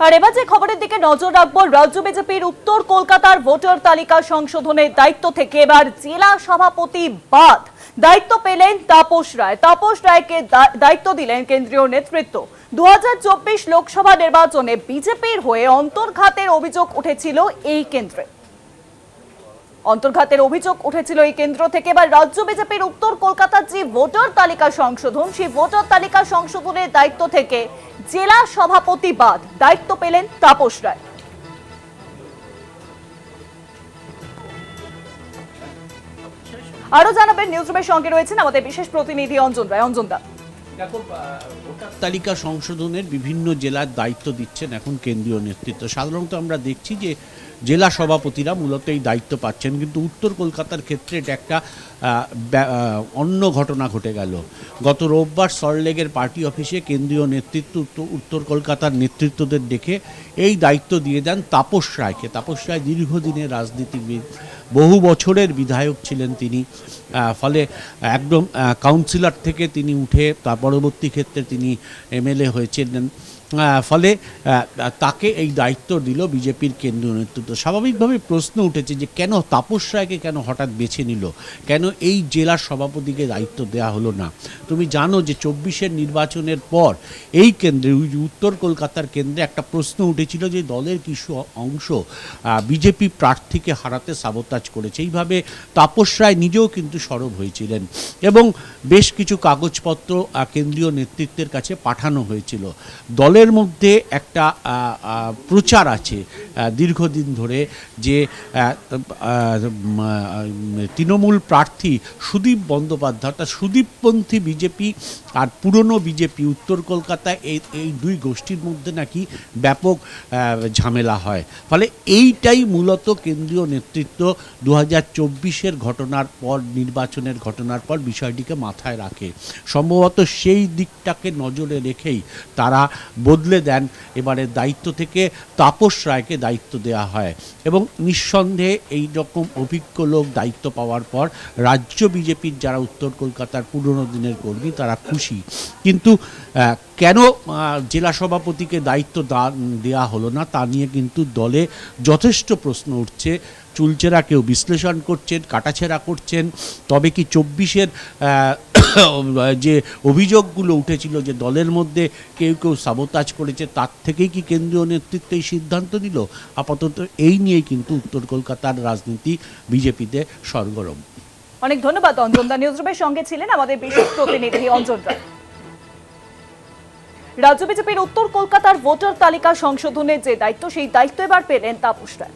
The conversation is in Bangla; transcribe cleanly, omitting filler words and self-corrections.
আর এবার যে খবরের দিকে নজর রাখবো, রাজ্য বিজেপির উত্তর কলকাতার ভোটার তালিকা সংশোধনের দায়িত্ব থেকে এবার জেলা সভাপতি বাদ দায়িত্ব পেলেন তাপস রায়। তাপস রায়কে দায়িত্ব দিলেন কেন্দ্রীয় নেতৃত্ব। 2024 লোকসভা নির্বাচনে বিজেপির হয়ে অন্তর্ঘাতের অভিযোগ উঠেছিল এই কেন্দ্রে। এই কেন্দ্র থেকে এবার রাজ্য বিজেপির উত্তর কলকাতার যে ভোটার তালিকা সংশোধন, সেই ভোটার তালিকা সংশোধনের দায়িত্ব থেকে জেলা সভাপতি বাদ দায়িত্ব পেলেন তাপস রায়। আরো জানাবেন নিউজরুমের সঙ্গে রয়েছেন আমাদের বিশেষ প্রতিনিধি অঞ্জন রায়। অঞ্জন দা, ভোটার তালিকা সংশোধনের বিভিন্ন জেলার দায়িত্ব দিচ্ছেন এখন কেন্দ্রীয় নেতৃত্ব। সাধারণত আমরা দেখছি যে জেলা সভাপতিরা মূলত এই দায়িত্ব পাচ্ছেন, কিন্তু উত্তর কলকাতার ক্ষেত্রে এটা একটা অন্য ঘটনা ঘটে গেল। গত রোববার সল্টলেকের পার্টি অফিসে কেন্দ্রীয় নেতৃত্ব উত্তর কলকাতার নেতৃত্বদের ডেকে এই দায়িত্ব দিয়ে দেন তাপস রায়কে। তাপস রায় দীর্ঘদিনের রাজনীতিবিদ, বহু বছরের বিধায়ক ছিলেন তিনি। ফলে একদম কাউন্সিলর থেকে তিনি উঠে তার পরবর্তী ক্ষেত্রে তিনি এমএলএ হয়েছিলেন। ফলে তাকে এই দায়িত্ব দিল বিজেপির কেন্দ্রীয় নেতৃত্ব। স্বাভাবিকভাবে প্রশ্ন উঠেছে যে কেন তাপস রায়কে কেন হঠাৎ বেছে নিল, কেন এই জেলার সভাপতিকে দায়িত্ব দেওয়া হলো না। তুমি জানো যে 24-এর নির্বাচনের পর এই কেন্দ্রে, উত্তর কলকাতার কেন্দ্রে একটা প্রশ্ন উঠেছিল যে দলের কিছু অংশ বিজেপি প্রার্থীকে হারাতে সাবোতাজ করেছে। এইভাবে তাপস রায় নিজেও কিন্তু সরব হয়েছিলেন এবং বেশ কিছু কাগজপত্র কেন্দ্রীয় নেতৃত্বের কাছে পাঠানো হয়েছিল। দলের মধ্যে একটা প্রচার আছে দীর্ঘদিন ধরে যে তৃণমূল প্রার্থী সুদীপ বন্দ্যোপাধ্যায়, অর্থাৎ সুদীপপন্থী বিজেপি আর পুরনো বিজেপি উত্তর কলকাতায় এই দুই গোষ্ঠীর মধ্যে নাকি ব্যাপক ঝামেলা হয়। ফলে এইটাই মূলত কেন্দ্রীয় নেতৃত্ব 2024-এর ঘটনার পর, নির্বাচনের ঘটনার পর বিষয়টিকে মাথায় রাখে। সম্ভবত সেই দিকটাকে নজরে রেখেই তারা বদলে দেন। এবারে দায়িত্ব থেকে তাপস রায়কে দায়িত্ব দেওয়া হয় এবং নিঃসন্দেহে এই রকম অভিজ্ঞ লোক দায়িত্ব পাওয়ার পর রাজ্য বিজেপির যারা উত্তর কলকাতার পুরনো দিনের কর্মী তারা খুশি। কিন্তু কেন জেলা সভাপতিকে দায়িত্ব দেওয়া হলো না তা নিয়ে কিন্তু দলে যথেষ্ট প্রশ্ন উঠছে। চুলচেরা কেউ বিশ্লেষণ করছেন, কাটাছেঁড়া করছেন। তবে কি 24-এর যে অভিযোগগুলো উঠেছিল যে দলের মধ্যে কেউ কেউ সাবোতাজ করেছে, তার থেকেই কি কেন্দ্রীয় নেতৃত্ব এই সিদ্ধান্ত নিল? আপাতত এই নিয়েই কিন্তু উত্তর কলকাতার রাজনীতি বিজেপিতে সরগরম। অনেক ধন্যবাদ অঞ্জন দা। নিউজরুমের সঙ্গে ছিলেন আমাদের বিশেষ প্রতিনিধি অঞ্জন রায়। রাজ্য বিজেপির উত্তর কলকাতার ভোটার তালিকা সংশোধনের যে দায়িত্ব, সেই দায়িত্ব এবার পেলেন তাপস রায়।